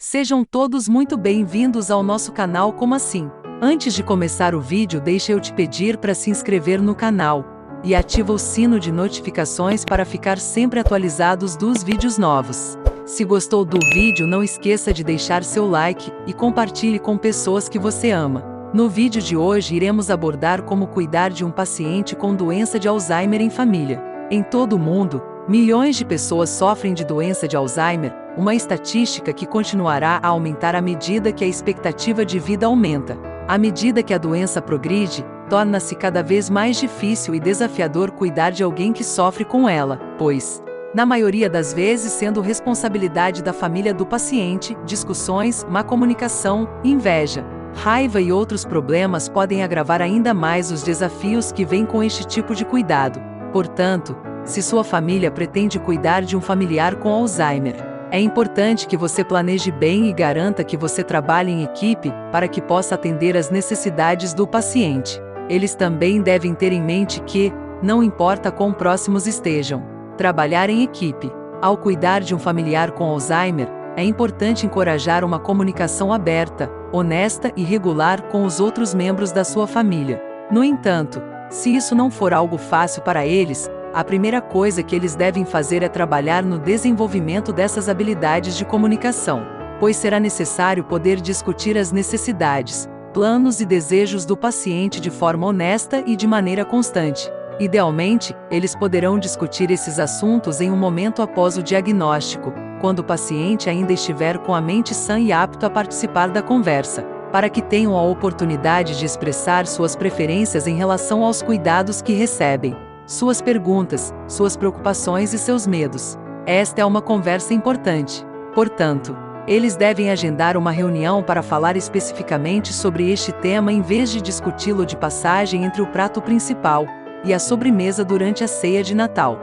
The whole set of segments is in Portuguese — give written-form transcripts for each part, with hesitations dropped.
Sejam todos muito bem-vindos ao nosso canal Como Assim? Antes de começar o vídeo, deixa eu te pedir para se inscrever no canal e ativa o sino de notificações para ficar sempre atualizados dos vídeos novos. Se gostou do vídeo, não esqueça de deixar seu like e compartilhe com pessoas que você ama. No vídeo de hoje iremos abordar como cuidar de um paciente com doença de Alzheimer em família. Em todo o mundo, milhões de pessoas sofrem de doença de Alzheimer, uma estatística que continuará a aumentar à medida que a expectativa de vida aumenta. À medida que a doença progride, torna-se cada vez mais difícil e desafiador cuidar de alguém que sofre com ela, pois, na maioria das vezes, sendo responsabilidade da família do paciente, discussões, má comunicação, inveja, raiva e outros problemas podem agravar ainda mais os desafios que vêm com este tipo de cuidado. Portanto, se sua família pretende cuidar de um familiar com Alzheimer, é importante que você planeje bem e garanta que você trabalhe em equipe para que possa atender às necessidades do paciente. Eles também devem ter em mente que, não importa quão próximos estejam, trabalhar em equipe. Ao cuidar de um familiar com Alzheimer, é importante encorajar uma comunicação aberta, honesta e regular com os outros membros da sua família. No entanto, se isso não for algo fácil para eles, a primeira coisa que eles devem fazer é trabalhar no desenvolvimento dessas habilidades de comunicação, pois será necessário poder discutir as necessidades, planos e desejos do paciente de forma honesta e de maneira constante. Idealmente, eles poderão discutir esses assuntos em um momento após o diagnóstico, quando o paciente ainda estiver com a mente sã e apto a participar da conversa, para que tenham a oportunidade de expressar suas preferências em relação aos cuidados que recebem, suas perguntas, suas preocupações e seus medos. Esta é uma conversa importante. Portanto, eles devem agendar uma reunião para falar especificamente sobre este tema em vez de discuti-lo de passagem entre o prato principal e a sobremesa durante a ceia de Natal.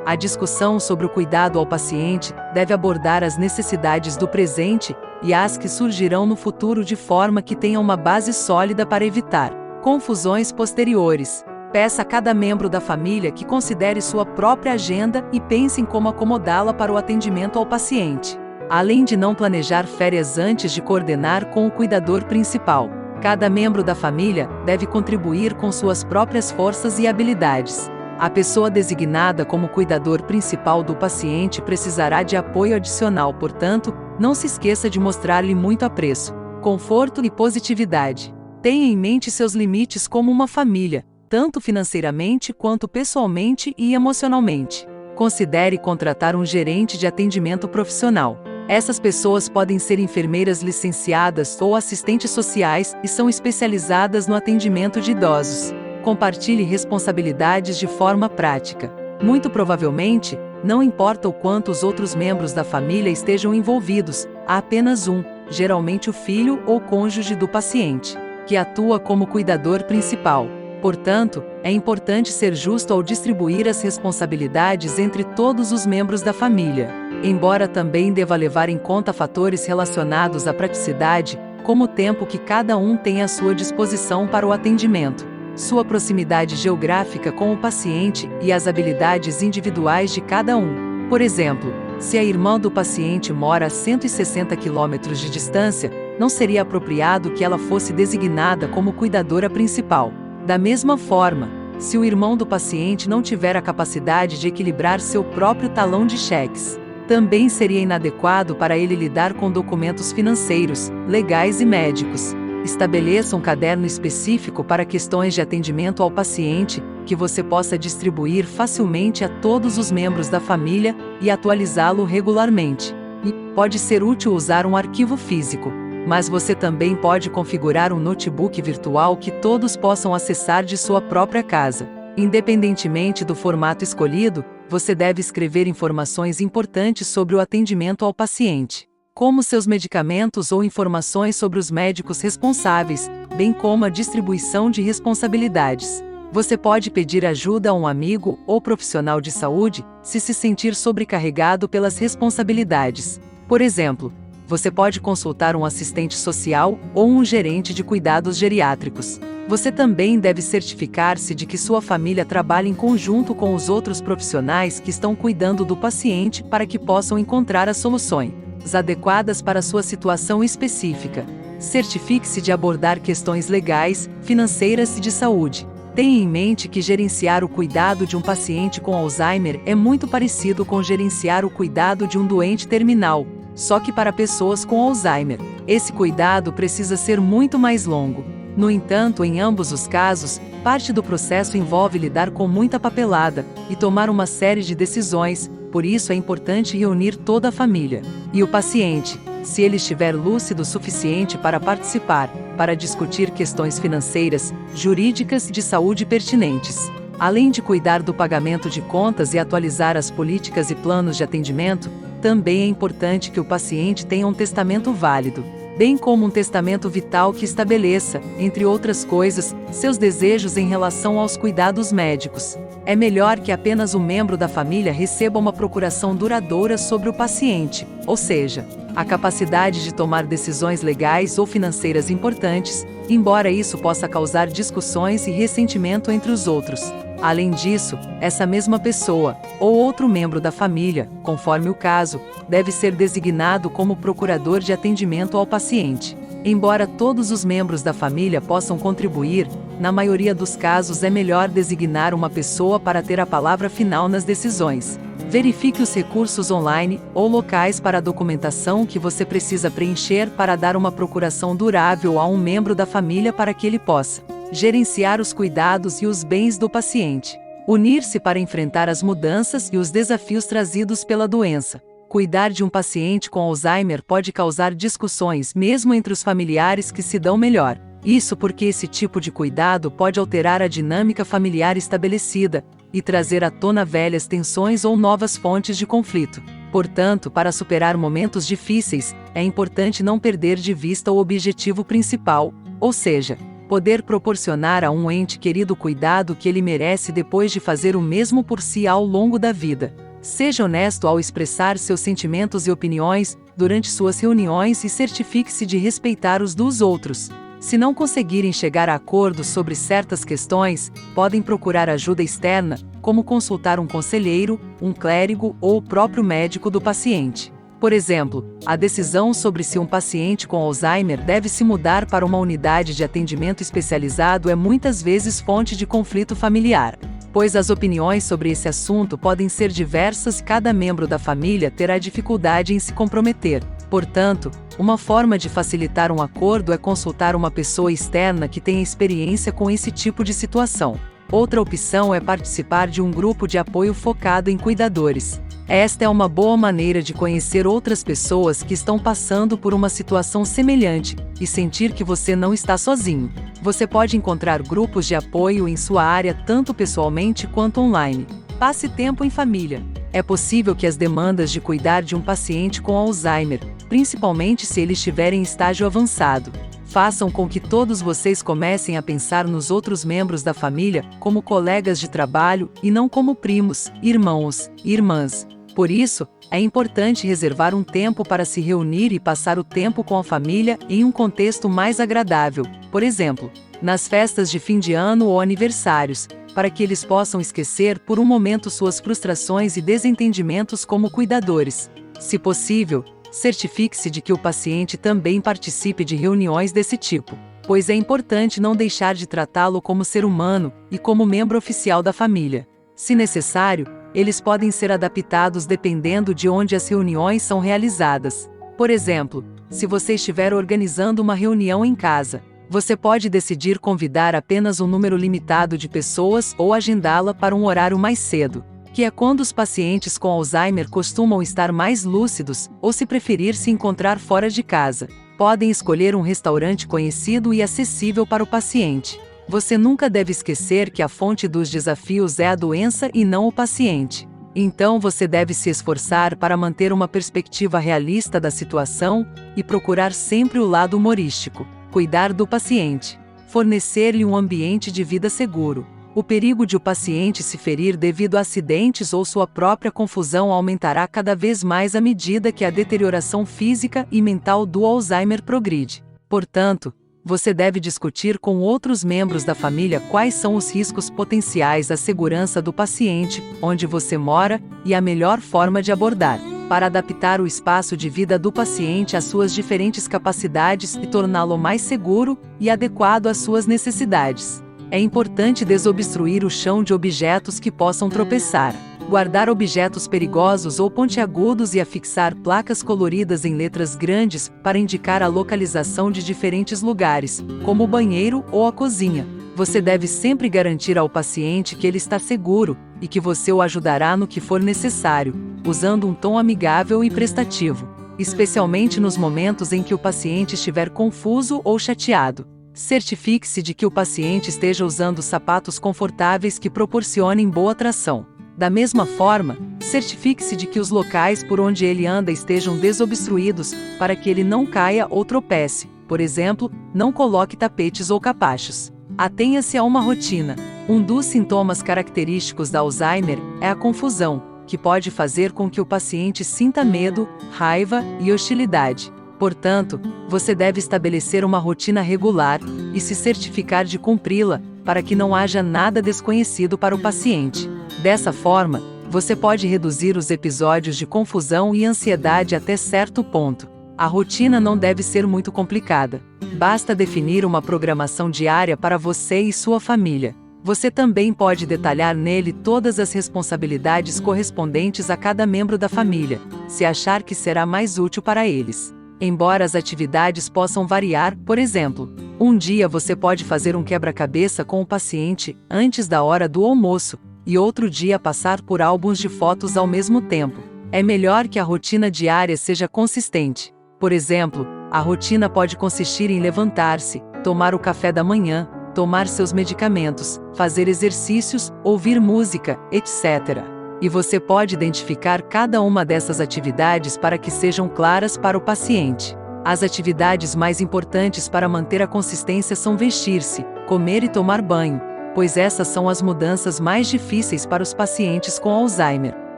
A discussão sobre o cuidado ao paciente deve abordar as necessidades do presente e as que surgirão no futuro de forma que tenha uma base sólida para evitar confusões posteriores. Peça a cada membro da família que considere sua própria agenda e pense em como acomodá-la para o atendimento ao paciente. Além de não planejar férias antes de coordenar com o cuidador principal, cada membro da família deve contribuir com suas próprias forças e habilidades. A pessoa designada como cuidador principal do paciente precisará de apoio adicional, portanto, não se esqueça de mostrar-lhe muito apreço, conforto e positividade. Tenha em mente seus limites como uma família, tanto financeiramente quanto pessoalmente e emocionalmente. Considere contratar um gerente de atendimento profissional. Essas pessoas podem ser enfermeiras licenciadas ou assistentes sociais e são especializadas no atendimento de idosos. Compartilhe responsabilidades de forma prática. Muito provavelmente, não importa o quanto os outros membros da família estejam envolvidos, há apenas um, geralmente o filho ou cônjuge do paciente, que atua como cuidador principal. Portanto, é importante ser justo ao distribuir as responsabilidades entre todos os membros da família, embora também deva levar em conta fatores relacionados à praticidade, como o tempo que cada um tem à sua disposição para o atendimento, sua proximidade geográfica com o paciente e as habilidades individuais de cada um. Por exemplo, se a irmã do paciente mora a 160 quilômetros de distância, não seria apropriado que ela fosse designada como cuidadora principal. Da mesma forma, se o irmão do paciente não tiver a capacidade de equilibrar seu próprio talão de cheques, também seria inadequado para ele lidar com documentos financeiros, legais e médicos. Estabeleça um caderno específico para questões de atendimento ao paciente, que você possa distribuir facilmente a todos os membros da família e atualizá-lo regularmente. E pode ser útil usar um arquivo físico, mas você também pode configurar um notebook virtual que todos possam acessar de sua própria casa. Independentemente do formato escolhido, você deve escrever informações importantes sobre o atendimento ao paciente, como seus medicamentos ou informações sobre os médicos responsáveis, bem como a distribuição de responsabilidades. Você pode pedir ajuda a um amigo ou profissional de saúde se sentir sobrecarregado pelas responsabilidades. Por exemplo, você pode consultar um assistente social ou um gerente de cuidados geriátricos. Você também deve certificar-se de que sua família trabalhe em conjunto com os outros profissionais que estão cuidando do paciente para que possam encontrar as soluções. adequadas para sua situação específica. Certifique-se de abordar questões legais, financeiras e de saúde. Tenha em mente que gerenciar o cuidado de um paciente com Alzheimer é muito parecido com gerenciar o cuidado de um doente terminal, só que para pessoas com Alzheimer. Esse cuidado precisa ser muito mais longo. No entanto, em ambos os casos, parte do processo envolve lidar com muita papelada e tomar uma série de decisões, por isso é importante reunir toda a família e o paciente, se ele estiver lúcido o suficiente para participar, para discutir questões financeiras, jurídicas e de saúde pertinentes. Além de cuidar do pagamento de contas e atualizar as políticas e planos de atendimento, também é importante que o paciente tenha um testamento válido, bem como um testamento vital que estabeleça, entre outras coisas, seus desejos em relação aos cuidados médicos. É melhor que apenas um membro da família receba uma procuração duradoura sobre o paciente, ou seja, a capacidade de tomar decisões legais ou financeiras importantes, embora isso possa causar discussões e ressentimento entre os outros. Além disso, essa mesma pessoa, ou outro membro da família, conforme o caso, deve ser designado como procurador de atendimento ao paciente. Embora todos os membros da família possam contribuir, na maioria dos casos é melhor designar uma pessoa para ter a palavra final nas decisões. Verifique os recursos online ou locais para a documentação que você precisa preencher para dar uma procuração durável a um membro da família para que ele possa gerenciar os cuidados e os bens do paciente. Unir-se para enfrentar as mudanças e os desafios trazidos pela doença. Cuidar de um paciente com Alzheimer pode causar discussões mesmo entre os familiares que se dão melhor. Isso porque esse tipo de cuidado pode alterar a dinâmica familiar estabelecida e trazer à tona velhas tensões ou novas fontes de conflito. Portanto, para superar momentos difíceis, é importante não perder de vista o objetivo principal, ou seja, poder proporcionar a um ente querido o cuidado que ele merece depois de fazer o mesmo por si ao longo da vida. Seja honesto ao expressar seus sentimentos e opiniões durante suas reuniões e certifique-se de respeitar os dos outros. Se não conseguirem chegar a acordos sobre certas questões, podem procurar ajuda externa, como consultar um conselheiro, um clérigo ou o próprio médico do paciente. Por exemplo, a decisão sobre se um paciente com Alzheimer deve se mudar para uma unidade de atendimento especializado é muitas vezes fonte de conflito familiar, pois as opiniões sobre esse assunto podem ser diversas e cada membro da família terá dificuldade em se comprometer. Portanto, uma forma de facilitar um acordo é consultar uma pessoa externa que tenha experiência com esse tipo de situação. Outra opção é participar de um grupo de apoio focado em cuidadores. Esta é uma boa maneira de conhecer outras pessoas que estão passando por uma situação semelhante e sentir que você não está sozinho. Você pode encontrar grupos de apoio em sua área tanto pessoalmente quanto online. Passe tempo em família. É possível que as demandas de cuidar de um paciente com Alzheimer, principalmente se ele estiver em estágio avançado, façam com que todos vocês comecem a pensar nos outros membros da família como colegas de trabalho e não como primos, irmãos e irmãs. Por isso, é importante reservar um tempo para se reunir e passar o tempo com a família em um contexto mais agradável, por exemplo, nas festas de fim de ano ou aniversários, para que eles possam esquecer por um momento suas frustrações e desentendimentos como cuidadores. Se possível, certifique-se de que o paciente também participe de reuniões desse tipo, pois é importante não deixar de tratá-lo como ser humano e como membro oficial da família. Se necessário, eles podem ser adaptados dependendo de onde as reuniões são realizadas. Por exemplo, se você estiver organizando uma reunião em casa, você pode decidir convidar apenas um número limitado de pessoas ou agendá-la para um horário mais cedo, que é quando os pacientes com Alzheimer costumam estar mais lúcidos, ou se preferir se encontrar fora de casa, podem escolher um restaurante conhecido e acessível para o paciente. Você nunca deve esquecer que a fonte dos desafios é a doença e não o paciente. Então você deve se esforçar para manter uma perspectiva realista da situação e procurar sempre o lado humorístico. Cuidar do paciente. Fornecer-lhe um ambiente de vida seguro. O perigo de o paciente se ferir devido a acidentes ou sua própria confusão aumentará cada vez mais à medida que a deterioração física e mental do Alzheimer progride. Portanto, você deve discutir com outros membros da família quais são os riscos potenciais à segurança do paciente, onde você mora, e a melhor forma de abordar, para adaptar o espaço de vida do paciente às suas diferentes capacidades e torná-lo mais seguro e adequado às suas necessidades. É importante desobstruir o chão de objetos que possam tropeçar, guardar objetos perigosos ou pontiagudos e afixar placas coloridas em letras grandes para indicar a localização de diferentes lugares, como o banheiro ou a cozinha. Você deve sempre garantir ao paciente que ele está seguro e que você o ajudará no que for necessário, usando um tom amigável e prestativo, especialmente nos momentos em que o paciente estiver confuso ou chateado. Certifique-se de que o paciente esteja usando sapatos confortáveis que proporcionem boa tração. Da mesma forma, certifique-se de que os locais por onde ele anda estejam desobstruídos para que ele não caia ou tropece. Por exemplo, não coloque tapetes ou capachos. Atenha-se a uma rotina. Um dos sintomas característicos da Alzheimer é a confusão, que pode fazer com que o paciente sinta medo, raiva e hostilidade. Portanto, você deve estabelecer uma rotina regular e se certificar de cumpri-la, para que não haja nada desconhecido para o paciente. Dessa forma, você pode reduzir os episódios de confusão e ansiedade até certo ponto. A rotina não deve ser muito complicada. Basta definir uma programação diária para você e sua família. Você também pode detalhar nele todas as responsabilidades correspondentes a cada membro da família, se achar que será mais útil para eles. Embora as atividades possam variar, por exemplo, um dia você pode fazer um quebra-cabeça com o paciente antes da hora do almoço, e outro dia passar por álbuns de fotos ao mesmo tempo. É melhor que a rotina diária seja consistente. Por exemplo, a rotina pode consistir em levantar-se, tomar o café da manhã, tomar seus medicamentos, fazer exercícios, ouvir música, etc. E você pode identificar cada uma dessas atividades para que sejam claras para o paciente. As atividades mais importantes para manter a consistência são vestir-se, comer e tomar banho, pois essas são as mudanças mais difíceis para os pacientes com Alzheimer.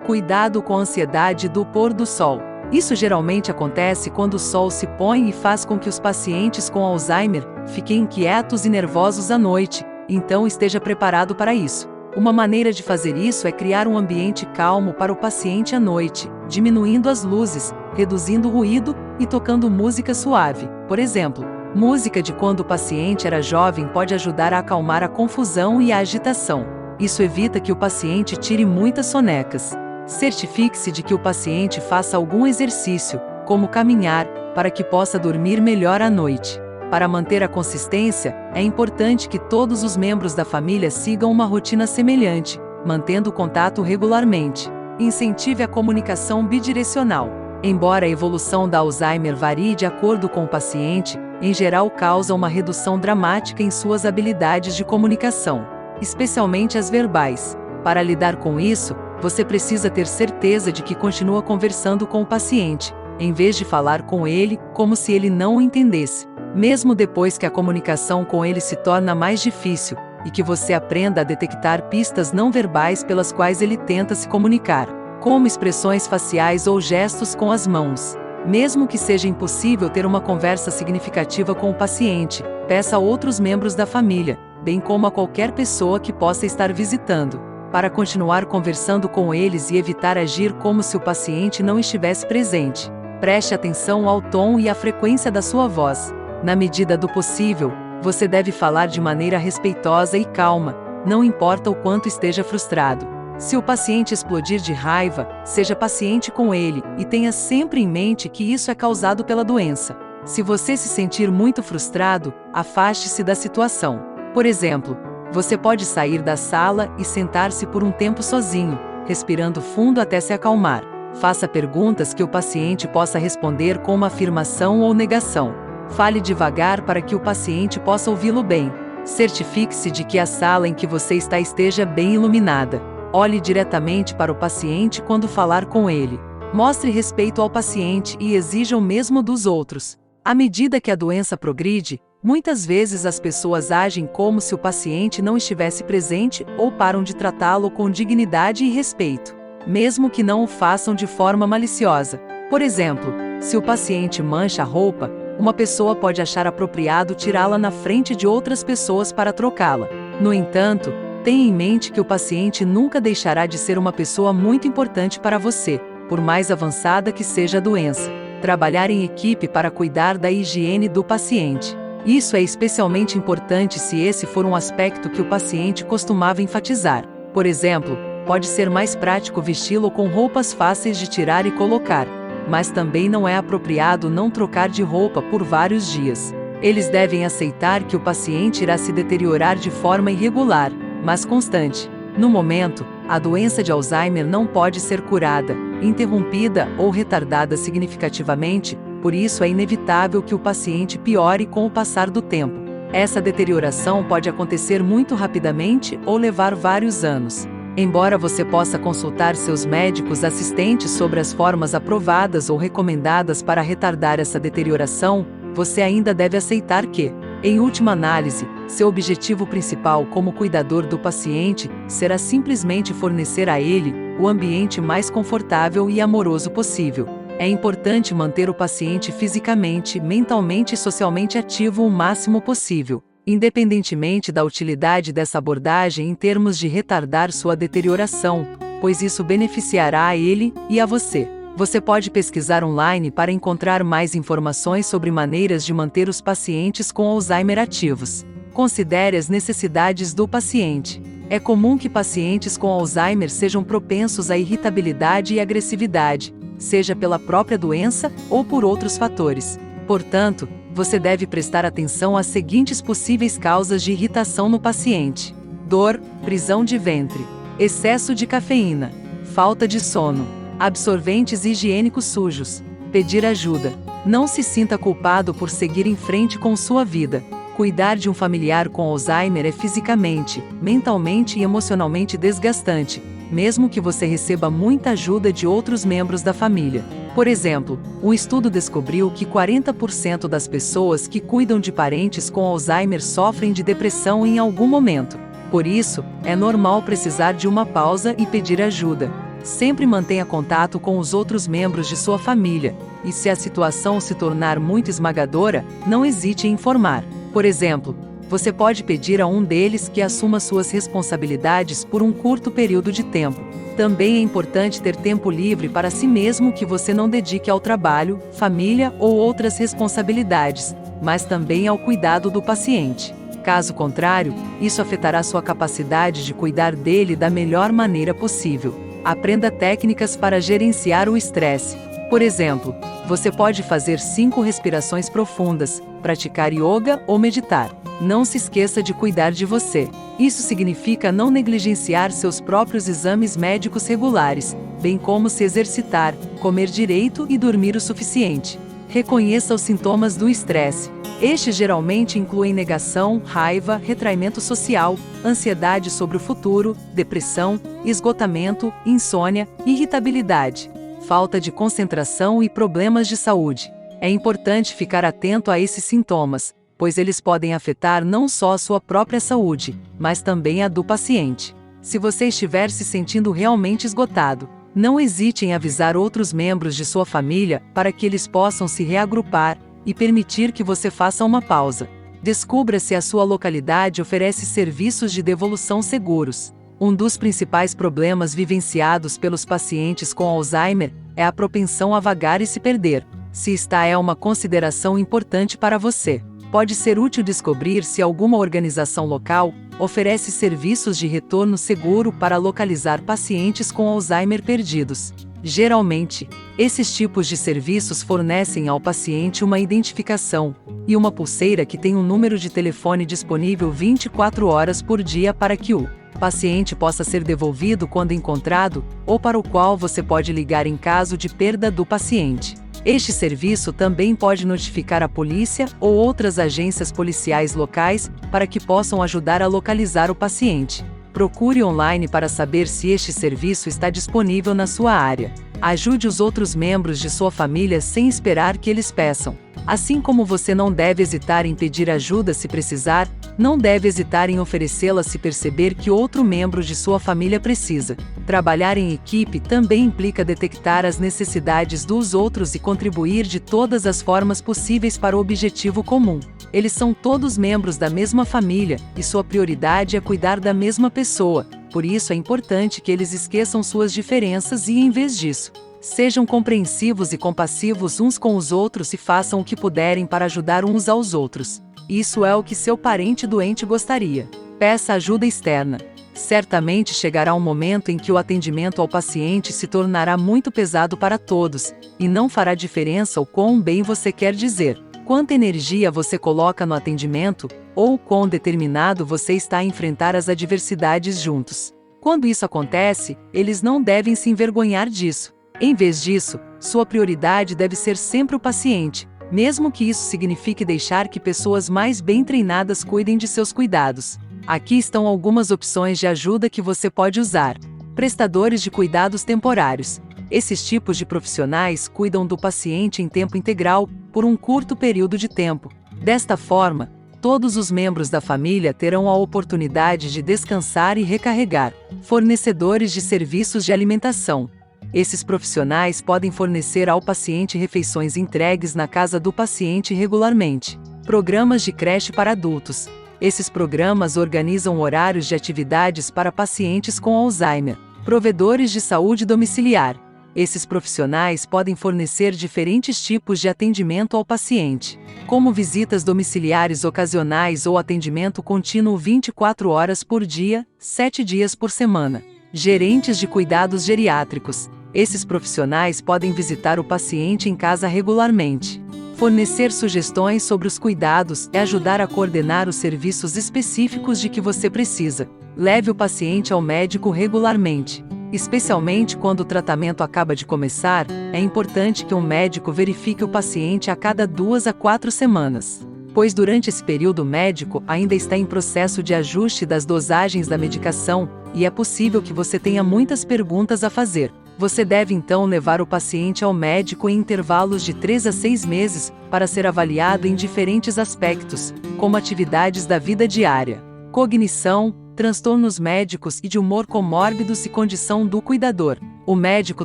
Cuidado com a ansiedade do pôr do sol. Isso geralmente acontece quando o sol se põe e faz com que os pacientes com Alzheimer fiquem inquietos e nervosos à noite, então esteja preparado para isso. Uma maneira de fazer isso é criar um ambiente calmo para o paciente à noite, diminuindo as luzes, reduzindo o ruído e tocando música suave. Por exemplo, música de quando o paciente era jovem pode ajudar a acalmar a confusão e a agitação. Isso evita que o paciente tire muitas sonecas. Certifique-se de que o paciente faça algum exercício, como caminhar, para que possa dormir melhor à noite. Para manter a consistência, é importante que todos os membros da família sigam uma rotina semelhante, mantendo contato regularmente. Incentive a comunicação bidirecional. Embora a evolução da Alzheimer varie de acordo com o paciente, em geral causa uma redução dramática em suas habilidades de comunicação, especialmente as verbais. Para lidar com isso, você precisa ter certeza de que continua conversando com o paciente, em vez de falar com ele como se ele não o entendesse. Mesmo depois que a comunicação com ele se torna mais difícil, e que você aprenda a detectar pistas não verbais pelas quais ele tenta se comunicar, como expressões faciais ou gestos com as mãos. Mesmo que seja impossível ter uma conversa significativa com o paciente, peça a outros membros da família, bem como a qualquer pessoa que possa estar visitando, para continuar conversando com eles e evitar agir como se o paciente não estivesse presente. Preste atenção ao tom e à frequência da sua voz. Na medida do possível, você deve falar de maneira respeitosa e calma, não importa o quanto esteja frustrado. Se o paciente explodir de raiva, seja paciente com ele e tenha sempre em mente que isso é causado pela doença. Se você se sentir muito frustrado, afaste-se da situação. Por exemplo, você pode sair da sala e sentar-se por um tempo sozinho, respirando fundo até se acalmar. Faça perguntas que o paciente possa responder com uma afirmação ou negação. Fale devagar para que o paciente possa ouvi-lo bem. Certifique-se de que a sala em que você está esteja bem iluminada. Olhe diretamente para o paciente quando falar com ele. Mostre respeito ao paciente e exija o mesmo dos outros. À medida que a doença progride, muitas vezes as pessoas agem como se o paciente não estivesse presente ou param de tratá-lo com dignidade e respeito, mesmo que não o façam de forma maliciosa. Por exemplo, se o paciente mancha a roupa, uma pessoa pode achar apropriado tirá-la na frente de outras pessoas para trocá-la. No entanto, tenha em mente que o paciente nunca deixará de ser uma pessoa muito importante para você, por mais avançada que seja a doença. Trabalhar em equipe para cuidar da higiene do paciente. Isso é especialmente importante se esse for um aspecto que o paciente costumava enfatizar. Por exemplo, pode ser mais prático vesti-lo com roupas fáceis de tirar e colocar, mas também não é apropriado não trocar de roupa por vários dias. Eles devem aceitar que o paciente irá se deteriorar de forma irregular, mas constante. No momento, a doença de Alzheimer não pode ser curada, interrompida ou retardada significativamente, por isso é inevitável que o paciente piore com o passar do tempo. Essa deterioração pode acontecer muito rapidamente ou levar vários anos. Embora você possa consultar seus médicos assistentes sobre as formas aprovadas ou recomendadas para retardar essa deterioração, você ainda deve aceitar que, em última análise, seu objetivo principal como cuidador do paciente será simplesmente fornecer a ele o ambiente mais confortável e amoroso possível. É importante manter o paciente fisicamente, mentalmente e socialmente ativo o máximo possível, independentemente da utilidade dessa abordagem em termos de retardar sua deterioração, pois isso beneficiará a ele e a você. Você pode pesquisar online para encontrar mais informações sobre maneiras de manter os pacientes com Alzheimer ativos. Considere as necessidades do paciente. É comum que pacientes com Alzheimer sejam propensos à irritabilidade e agressividade, seja pela própria doença ou por outros fatores. Portanto, você deve prestar atenção às seguintes possíveis causas de irritação no paciente: dor, prisão de ventre, excesso de cafeína, falta de sono, absorventes higiênicos sujos. Pedir ajuda. Não se sinta culpado por seguir em frente com sua vida. Cuidar de um familiar com Alzheimer é fisicamente, mentalmente e emocionalmente desgastante, mesmo que você receba muita ajuda de outros membros da família. Por exemplo, um estudo descobriu que 40% das pessoas que cuidam de parentes com Alzheimer sofrem de depressão em algum momento. Por isso, é normal precisar de uma pausa e pedir ajuda. Sempre mantenha contato com os outros membros de sua família, e se a situação se tornar muito esmagadora, não hesite em informar. Por exemplo, você pode pedir a um deles que assuma suas responsabilidades por um curto período de tempo. Também é importante ter tempo livre para si mesmo que você não dedique ao trabalho, família ou outras responsabilidades, mas também ao cuidado do paciente. Caso contrário, isso afetará sua capacidade de cuidar dele da melhor maneira possível. Aprenda técnicas para gerenciar o estresse. Por exemplo, você pode fazer 5 respirações profundas, praticar yoga ou meditar. Não se esqueça de cuidar de você. Isso significa não negligenciar seus próprios exames médicos regulares, bem como se exercitar, comer direito e dormir o suficiente. Reconheça os sintomas do estresse. Estes geralmente incluem negação, raiva, retraimento social, ansiedade sobre o futuro, depressão, esgotamento, insônia, irritabilidade, falta de concentração e problemas de saúde. É importante ficar atento a esses sintomas, pois eles podem afetar não só a sua própria saúde, mas também a do paciente. Se você estiver se sentindo realmente esgotado, não hesite em avisar outros membros de sua família para que eles possam se reagrupar e permitir que você faça uma pausa. Descubra se a sua localidade oferece serviços de devolução seguros. Um dos principais problemas vivenciados pelos pacientes com Alzheimer é a propensão a vagar e se perder. Se esta é uma consideração importante para você, pode ser útil descobrir se alguma organização local oferece serviços de retorno seguro para localizar pacientes com Alzheimer perdidos. Geralmente, esses tipos de serviços fornecem ao paciente uma identificação e uma pulseira que tem um número de telefone disponível 24 horas por dia para que o paciente possa ser devolvido quando encontrado, ou para o qual você pode ligar em caso de perda do paciente. Este serviço também pode notificar a polícia ou outras agências policiais locais para que possam ajudar a localizar o paciente. Procure online para saber se este serviço está disponível na sua área. Ajude os outros membros de sua família sem esperar que eles peçam. Assim como você não deve hesitar em pedir ajuda se precisar, não deve hesitar em oferecê-la se perceber que outro membro de sua família precisa. Trabalhar em equipe também implica detectar as necessidades dos outros e contribuir de todas as formas possíveis para o objetivo comum. Eles são todos membros da mesma família, e sua prioridade é cuidar da mesma pessoa. Por isso é importante que eles esqueçam suas diferenças e, em vez disso, sejam compreensivos e compassivos uns com os outros e façam o que puderem para ajudar uns aos outros. Isso é o que seu parente doente gostaria. Peça ajuda externa. Certamente chegará um momento em que o atendimento ao paciente se tornará muito pesado para todos, e não fará diferença o quão bem você quer dizer, quanta energia você coloca no atendimento, ou o quão determinado você está a enfrentar as adversidades juntos. Quando isso acontece, eles não devem se envergonhar disso. Em vez disso, sua prioridade deve ser sempre o paciente, mesmo que isso signifique deixar que pessoas mais bem treinadas cuidem de seus cuidados. Aqui estão algumas opções de ajuda que você pode usar. Prestadores de cuidados temporários. Esses tipos de profissionais cuidam do paciente em tempo integral, por um curto período de tempo. Desta forma, todos os membros da família terão a oportunidade de descansar e recarregar. Fornecedores de serviços de alimentação. Esses profissionais podem fornecer ao paciente refeições entregues na casa do paciente regularmente. Programas de creche para adultos. Esses programas organizam horários de atividades para pacientes com Alzheimer. Provedores de saúde domiciliar. Esses profissionais podem fornecer diferentes tipos de atendimento ao paciente, como visitas domiciliares ocasionais ou atendimento contínuo 24 horas por dia, 7 dias por semana. Gerentes de cuidados geriátricos. Esses profissionais podem visitar o paciente em casa regularmente, fornecer sugestões sobre os cuidados e ajudar a coordenar os serviços específicos de que você precisa. Leve o paciente ao médico regularmente. Especialmente quando o tratamento acaba de começar, é importante que um médico verifique o paciente a cada 2 a 4 semanas, pois durante esse período o médico ainda está em processo de ajuste das dosagens da medicação, e é possível que você tenha muitas perguntas a fazer. Você deve então levar o paciente ao médico em intervalos de 3 a 6 meses, para ser avaliado em diferentes aspectos, como atividades da vida diária, cognição, transtornos médicos e de humor comórbidos e condição do cuidador. O médico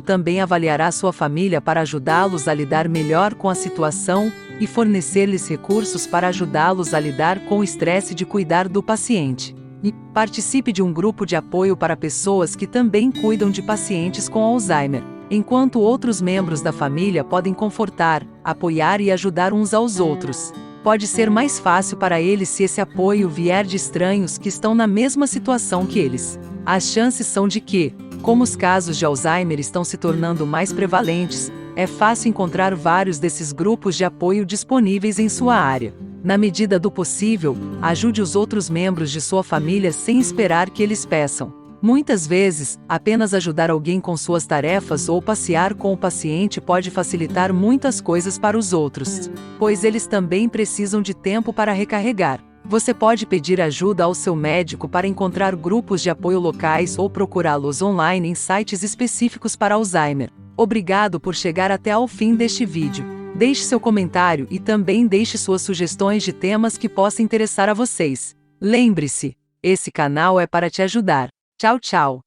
também avaliará sua família para ajudá-los a lidar melhor com a situação e fornecer-lhes recursos para ajudá-los a lidar com o estresse de cuidar do paciente. E participe de um grupo de apoio para pessoas que também cuidam de pacientes com Alzheimer, enquanto outros membros da família podem confortar, apoiar e ajudar uns aos outros. Pode ser mais fácil para eles se esse apoio vier de estranhos que estão na mesma situação que eles. As chances são de que, como os casos de Alzheimer estão se tornando mais prevalentes, é fácil encontrar vários desses grupos de apoio disponíveis em sua área. Na medida do possível, ajude os outros membros de sua família sem esperar que eles peçam. Muitas vezes, apenas ajudar alguém com suas tarefas ou passear com o paciente pode facilitar muitas coisas para os outros, pois eles também precisam de tempo para recarregar. Você pode pedir ajuda ao seu médico para encontrar grupos de apoio locais ou procurá-los online em sites específicos para Alzheimer. Obrigado por chegar até ao fim deste vídeo. Deixe seu comentário e também deixe suas sugestões de temas que possam interessar a vocês. Lembre-se, esse canal é para te ajudar. Tchau, tchau.